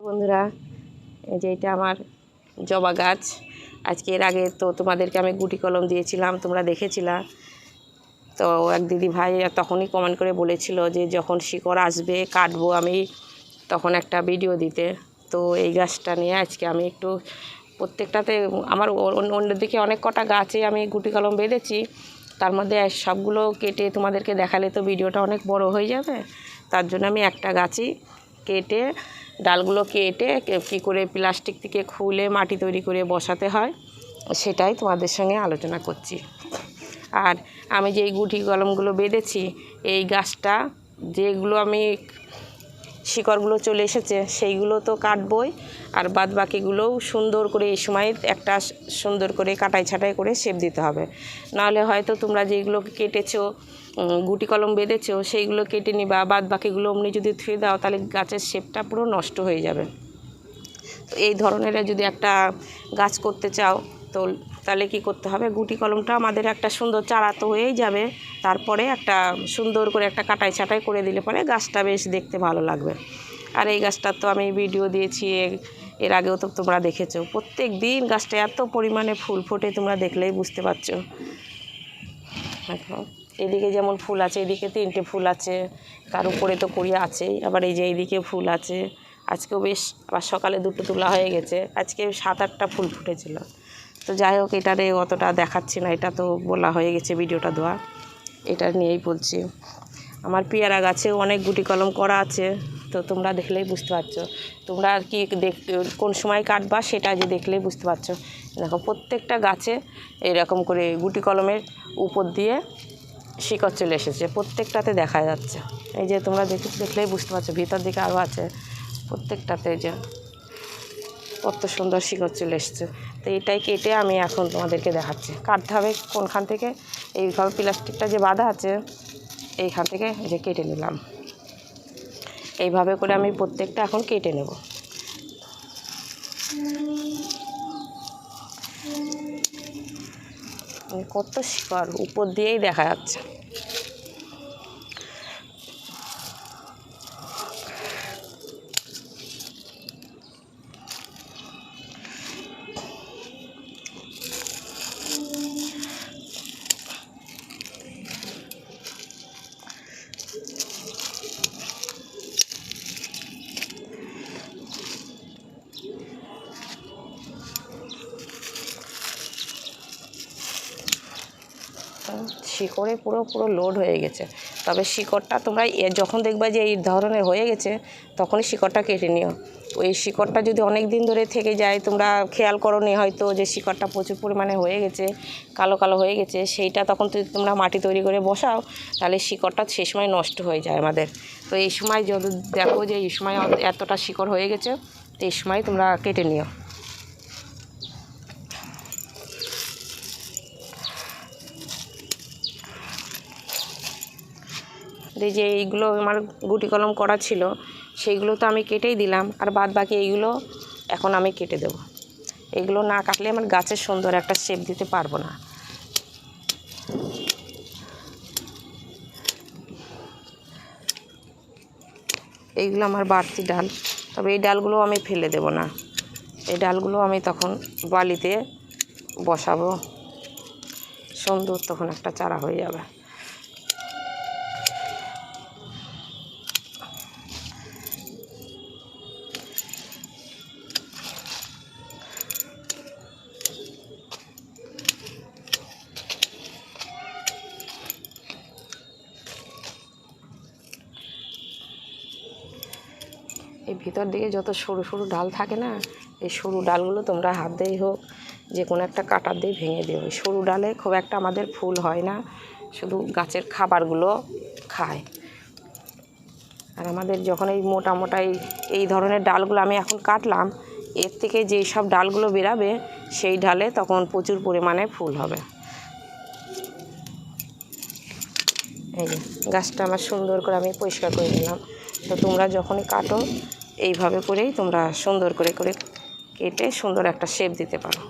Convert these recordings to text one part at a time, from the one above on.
বন্ধুরা, এই যে এটা আমার জবা গাছ। আজকে এর আগে তো তোমাদেরকে আমি গুটি কলম দিয়েছিলাম, তোমরা দেখেছিলা। তো এক দিদি ভাই তখনই কমেন্ট করে বলেছিল যে যখন শিকড় আসবে কাটবো আমি, তখন একটা ভিডিও দিতে। তো এই গাছটা নিয়ে আজকে আমি একটু প্রত্যেকটাতে আমার অন্যদিকে অনেক কটা গাছে আমি গুটি কলম বেঁধেছি, তার মধ্যে সবগুলো কেটে তোমাদেরকে দেখালে তো ভিডিওটা অনেক বড় হয়ে যাবে। তার জন্য আমি একটা গাছই কেটে, ডালগুলো কেটে কী করে প্লাস্টিক থেকে খুলে মাটি তৈরি করে বসাতে হয় সেটাই তোমাদের সঙ্গে আলোচনা করছি। আর আমি যে এই গুটি কলমগুলো বেঁধেছি, এই গাছটা যেগুলো আমি শিকড়গুলো চলে এসেছে সেইগুলো তো কাটবই, আর বাদ বাকিগুলোও সুন্দর করে এই সময় একটা সুন্দর করে কাটাই ছাটাই করে শেপ দিতে হবে। নাহলে হয়তো তোমরা যেগুলো কেটেছো, গুটি কলম বেঁধেছো, সেইগুলো কেটে নিবা, বাদ বাকিগুলো অমনি যদি ধুয়ে দাও তাহলে গাছের শেপটা পুরো নষ্ট হয়ে যাবে। তো এই ধরনের যদি একটা গাছ করতে চাও তো তাহলে কি করতে হবে, গুটি কলমটা আমাদের একটা সুন্দর চারা তো হয়েই যাবে, তারপরে একটা সুন্দর করে একটা কাটাই ছাটাই করে দিলে পরে গাছটা বেশ দেখতে ভালো লাগবে। আর এই গাছটার তো আমি ভিডিও দিয়েছি এর আগেও, তো তোমরা দেখেছো। প্রত্যেক দিন গাছটা এত পরিমাণে ফুল ফোটে, তোমরা দেখলেই বুঝতে পারছো। দেখো এদিকে যেমন ফুল আছে, এদিকে 3টে ফুল আছে, তার উপরে তো কুড়ি আছেই, আবার এই যে এইদিকে ফুল আছে। আজকেও বেশ আবার সকালে 2টো তোলা হয়ে গেছে, আজকে 7-8টা ফুল ফুটেছিল। তো যাই হোক, এটারে অতটা দেখাচ্ছি না, এটা তো বলা হয়ে গেছে ভিডিওটা দেওয়া, এটা নিয়েই বলছি। আমার পেয়ারা গাছেও অনেক গুটি কলম করা আছে, তো তোমরা দেখলেই বুঝতে পারছো। তোমরা আর কি কোন সময় কাটবা সেটা যে দেখলেই বুঝতে পারছো। দেখো প্রত্যেকটা গাছে এরকম করে গুটি কলমের উপর দিয়ে শিকড় চলে এসেছে, প্রত্যেকটাতে দেখা যাচ্ছে। এই যে তোমরা দেখলেই বুঝতে পারছো, ভিতর দিকে আরও আছে, প্রত্যেকটাতে যে কত সুন্দর শিকড় চলে এসছে। তো এটাই কেটে আমি এখন তোমাদেরকে দেখাচ্ছি। কাটতে হবে কোনখান থেকে, এইভাবে প্লাস্টিকটা যে বাঁধা আছে এইখান থেকে যে কেটে নিলাম। এইভাবে করে আমি প্রত্যেকটা এখন কেটে নেব। কত শিকড় উপর দিয়েই দেখা যাচ্ছে। শিকড়ে পুরো লোড হয়ে গেছে। তবে শিকড়টা তোমরা যখন দেখবা যে এই ধরনের হয়ে গেছে তখনই শিকড়টা কেটে নিও। ওই শিকড়টা যদি অনেক দিন ধরে থেকে যায়, তোমরা খেয়াল করো নি হয়তো যে শিকড়টা প্রচুর পরিমাণে হয়ে গেছে, কালো কালো হয়ে গেছে, সেইটা তখন যদি তোমরা মাটি তৈরি করে বসাও তাহলে শিকড়টা সে সময় নষ্ট হয়ে যায় আমাদের। তো এই সময় যদি দেখো যে এই সময় এতটা শিকড় হয়ে গেছে, তো এই সময় তোমরা কেটে নিও। এই যে এইগুলো আমার গুটি কলম করা ছিল, সেইগুলো তো আমি কেটেই দিলাম, আর বাদ বাকি এইগুলো এখন আমি কেটে দেব। এগুলো না কাটলে আমার গাছের সুন্দর একটা শেপ দিতে পারবো না। এইগুলো আমার বাড়তি ডাল, তবে এই ডালগুলো আমি ফেলে দেব না, এই ডালগুলো আমি তখন বালিতে বসাবো, সুন্দর তখন একটা চারা হয়ে যাবে। এই ভিতর দিকে যত সরু সরু ডাল থাকে না, এই সরু ডালগুলো তোমরা হাত দিয়েই হোক যে কোনো একটা কাঁটার দিয়ে ভেঙে দিও। এই সরু ডালে খুব একটা আমাদের ফুল হয় না, শুধু গাছের খাবারগুলো খায়। আর আমাদের যখন এই মোটা মোটা এই ধরনের ডালগুলো আমি এখন কাটলাম, এর থেকে যেই সব ডালগুলো বেরাবে সেই ডালে তখন প্রচুর পরিমাণে ফুল হবে। এই যে গাছটা আমার সুন্দর করে আমি পরিষ্কার করে নিলাম। তো তোমরা যখনই কাটো এইভাবে করেই তোমরা সুন্দর করে করে কেটে সুন্দর একটা শেপ দিতে পারো।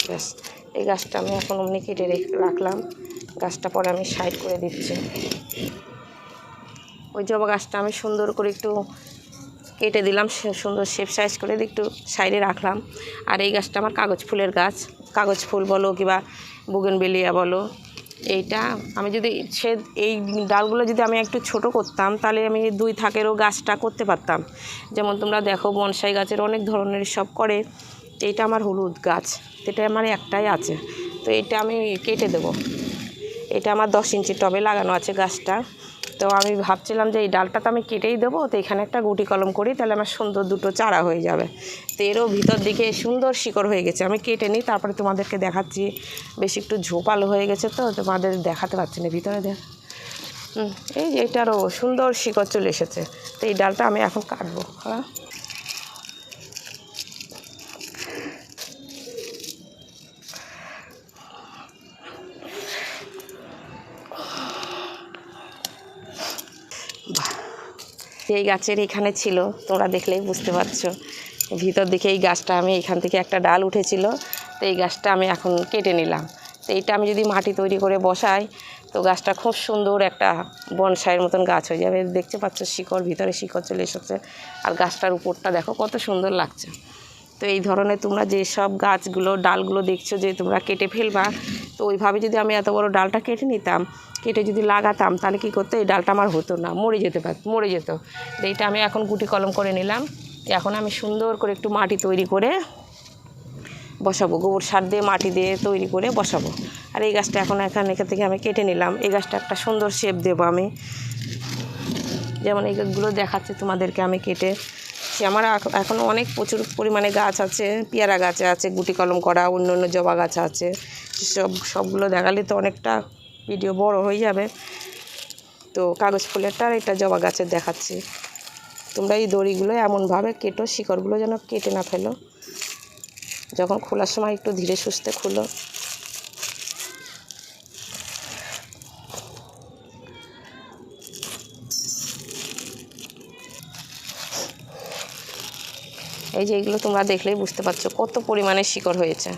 ব্যাস, এই গাছটা আমি এখন অমনি কেটে রাখলাম, গাছটা পরে আমি সাইড করে দিচ্ছি। ওই জবা গাছটা আমি সুন্দর করে একটু কেটে দিলাম, সুন্দর শেপ সাইজ করে একটু সাইডে রাখলাম। আর এই গাছটা আমার কাগজ ফুলের গাছ, কাগজ ফুল বলো কিংবা বুগেনভেলিয়া বলো। এইটা আমি যদি এই ডালগুলো যদি আমি একটু ছোট করতাম তাহলে আমি 2 থাকেরও গাছটা করতে পারতাম। যেমন তোমরা দেখো বনসাই গাছের অনেক ধরনের সব করে। এইটা আমার হলুদ গাছ, এটা আমার একটাই আছে, তো এটা আমি কেটে দেবো। এটা আমার 10 ইঞ্চি টবে লাগানো আছে গাছটা। তো আমি ভাবছিলাম যে এই ডালটা তো আমি কেটেই দেবো, তো এখানে একটা গুটি কলম করি, তাহলে আমার সুন্দর 2টো চারা হয়ে যাবে। তো এরও ভিতর দিকে সুন্দর শিকড় হয়ে গেছে, আমি কেটে নিই তারপরে তোমাদেরকে দেখাচ্ছি। বেশি একটু ঝোপালো হয়ে গেছে তো তোমাদের দেখাতে পারছি না, ভিতরে দেখ। এই যে এটারও সুন্দর শিকড় চলে এসেছে। তো এই ডালটা আমি এখন কাটবো। হ্যাঁ, এই গাছের এখানে ছিল, তোমরা দেখলেই বুঝতে পারছো। ভিতর দিকে এই গাছটা আমি এখান থেকে একটা ডাল উঠেছিল, তো এই গাছটা আমি এখন কেটে নিলাম। তো এইটা আমি যদি মাটি তৈরি করে বসাই তো গাছটা খুব সুন্দর একটা বনসাইয়ের মতন গাছ হয়ে যাবে। দেখতে পাচ্ছ শিকড়, ভিতরে শিকড় চলে এসেছে। আর গাছটার উপরটা দেখো কত সুন্দর লাগছে। তো এই ধরনের তোমরা যেসব গাছগুলো ডালগুলো দেখছো যে তোমরা কেটে ফেলবা, তো ওইভাবে যদি আমি এত বড় ডালটা কেটে নিতাম, কেটে যদি লাগাতাম, তাহলে কী করতো, এই ডালটা আমার হতো না, মরে যেত। তো এইটা আমি এখন গুটি কলম করে নিলাম। এখন আমি সুন্দর করে একটু মাটি তৈরি করে বসাবো, গোবর সার দিয়ে মাটি দিয়ে তৈরি করে বসাবো। আর এই গাছটা এখন এখান থেকে আমি কেটে নিলাম। এই গাছটা একটা সুন্দর শেপ দেবো আমি, যেমন এইগুলো দেখাচ্ছে তোমাদেরকে আমি কেটে। আমার এখনও প্রচুর পরিমাণে গাছ আছে, পেয়ারা গাছ আছে গুটি কলম করা, অন্য অন্য জবা গাছ আছে। সবগুলো দেখালে তো অনেকটা ভিডিও বড় হয়ে যাবে। তো কাগজ ফুলেরটা আর এটা জবা গাছের দেখাচ্ছি। তোমরা এই দড়িগুলো এমনভাবে কেটো, শিকড়গুলো যেন কেটে না ফেলো। যখন খোলার সময় একটু ধীরে সুস্থে খুলো। এই যে এইগুলো তোমরা দেখলেই বুঝতে পারছো কত পরিমাণে শিকড় হয়েছে।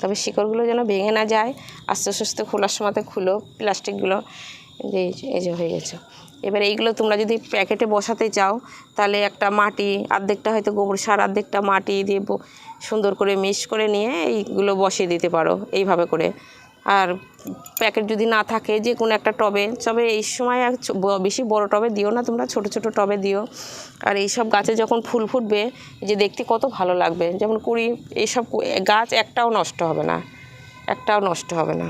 তবে শিকড়গুলো যেন ভেঙে না যায়, আস্তে আস্তে খোলার সময়তে খুলো প্লাস্টিকগুলো। এই যে হয়ে গেছে। এবার এইগুলো তোমরা যদি প্যাকেটে বসাতে চাও, তাহলে একটা মাটি, অর্ধেকটা হয়তো গোবর সার, অর্ধেকটা মাটি দিয়ে সুন্দর করে মিক্স করে নিয়ে এইগুলো বসিয়ে দিতে পারো এইভাবে করে। আর প্যাকেট যদি না থাকে, যে কোনো একটা টবে, তবে এই সময় বেশি বড় টবে দিও না, তোমরা ছোট ছোট টবে দিও। আর এইসব গাছে যখন ফুল ফুটবে, যে দেখতে কত ভালো লাগবে। যেমন কুড়ি, এইসব গাছ একটাও নষ্ট হবে না,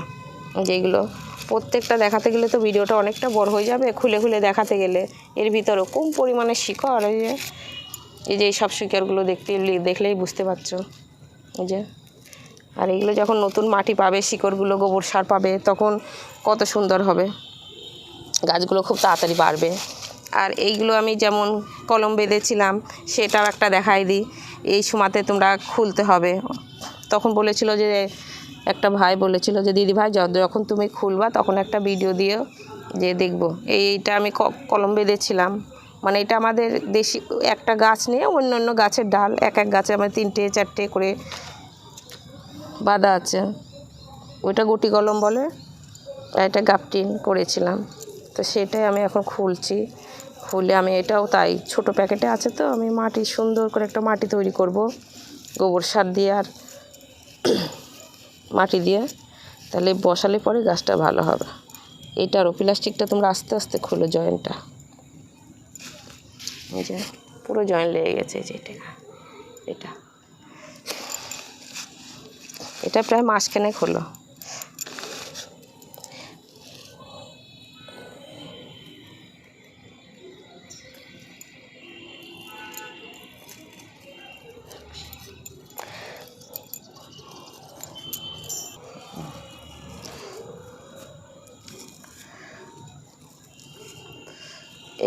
যেগুলো প্রত্যেকটা দেখাতে গেলে তো ভিডিওটা অনেকটা বড় হয়ে যাবে, খুলে খুলে দেখাতে গেলে। এর ভিতরেও কোন পরিমাণে শিকড়, এই যে সব শিকড়গুলো দেখলেই বুঝতে পারছো। এই যে, আর এইগুলো যখন নতুন মাটি পাবে, শিকড়গুলো গোবর সার পাবে, তখন কত সুন্দর হবে, গাছগুলো খুব তাড়াতাড়ি বাড়বে। আর এইগুলো আমি যেমন কলম বেঁধেছিলাম, সেটাও একটা দেখাই দিই। এই সময়তে তোমরা খুলতে হবে। তখন বলেছিল যে, একটা ভাই বলেছিল যে, দিদি ভাই যখন তুমি খুলবা তখন একটা ভিডিও দিও, যে দেখবো। এইটা আমি কলম বেঁধেছিলাম, মানে এটা আমাদের দেশি একটা গাছ নিয়ে অন্য অন্য গাছের ডাল, এক গাছে আমার 3টে 4টে করে বাঁধা আছে। ওইটা গুটি কলম বলে, এটা গাপটিন করেছিলাম। তো সেটাই আমি এখন খুলে আমি এটাও তাই ছোট প্যাকেটে আছে। তো আমি মাটি সুন্দর করে একটা মাটি তৈরি করব গোবর সার দিয়ে আর মাটি দিয়ে, তাহলে বসালে পরে গাছটা ভালো হবে। এইটারও প্লাস্টিকটা তোমরা আস্তে আস্তে খুলো, জয়েন্টটা, এই যে পুরো জয়েন্ট লেগে গেছে। যে এটা প্রায় মাসখানেক হলো।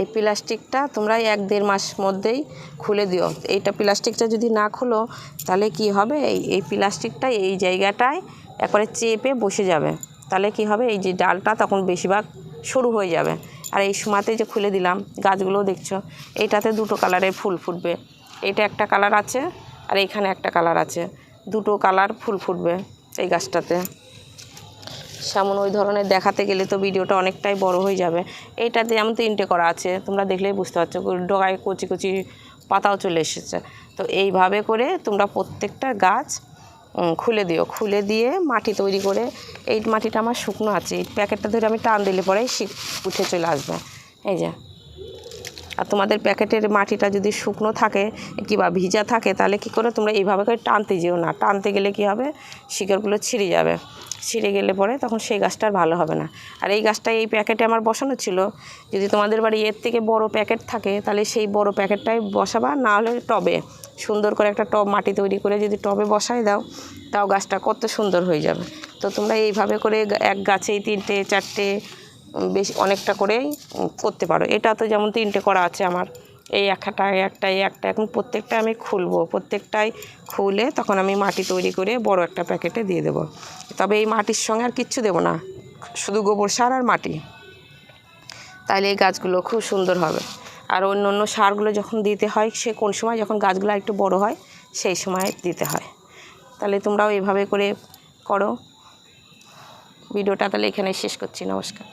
এই প্লাস্টিকটা তোমরা 1-1.5 মাস মধ্যেই খুলে দিও। এইটা প্লাস্টিকটা যদি না খোলো, তাহলে কি হবে, এই প্লাস্টিকটা এই জায়গাটায় একবারে চেপে বসে যাবে। তাহলে কি হবে, এই যে ডালটা তখন বেশিরভাগ সরু হয়ে যাবে। আর এই সময়তে যে খুলে দিলাম, গাছগুলো দেখছো, এইটাতে 2টো কালারের ফুল ফুটবে। এটা একটা কালার আছে, আর এইখানে একটা কালার আছে, 2টো কালার ফুল ফুটবে এই গাছটাতে। সেমন ওই ধরনের দেখাতে গেলে তো ভিডিওটা অনেকটাই বড় হয়ে যাবে। এইটাতে যেমন 3টে করা আছে, তোমরা দেখলেই বুঝতে পারছো, ডগায় কচি কচি পাতাও চলে এসেছে। তো এইভাবে করে তোমরা প্রত্যেকটা গাছ খুলে দিও, খুলে দিয়ে মাটি তৈরি করে, এই মাটিটা আমার শুকনো আছে, এই প্যাকেটটা ধরে আমি টান দিলে পরেই উঠে চলে আসবে। এই যে, আর তোমাদের প্যাকেটের মাটিটা যদি শুকনো থাকে কিংবা ভিজা থাকে, তাহলে কি করে তোমরা এইভাবে করে টানতে যেও না, টানতে গেলে কি হবে, শিকড়গুলো ছিঁড়ে যাবে, ছিঁড়ে গেলে পরে তখন সেই গাছটা আর ভালো হবে না। আর এই গাছটা এই প্যাকেটে আমার বসানো ছিল, যদি তোমাদের বাড়ি এর থেকে বড় প্যাকেট থাকে তাহলে সেই বড় প্যাকেটটাই বসাবা, না হলে টবে সুন্দর করে একটা টব মাটি তৈরি করে যদি টবে বসাই দাও, তাও গাছটা কত সুন্দর হয়ে যাবে। তো তোমরা এইভাবে করে এক গাছেই 3টে 4টে বেশি অনেকটা করেই করতে পারো। এটা তো যেমন 3টে করা আছে আমার, এই একটা এখন প্রত্যেকটা আমি খুলবো, প্রত্যেকটাই খুলে তখন আমি মাটি তৈরি করে বড় একটা প্যাকেটে দিয়ে দেবো। তবে এই মাটির সঙ্গে আর কিচ্ছু দেবো না, শুধু গোবর সার আর মাটি, তাহলে এই গাছগুলো খুব সুন্দর হবে। আর অন্য অন্য সারগুলো যখন দিতে হয়, সে কোন সময়, যখন গাছগুলো একটু বড় হয় সেই সময় দিতে হয়। তাহলে তোমরাও এইভাবে করে করো। ভিডিওটা তাহলে এখানে শেষ করছি, নমস্কার।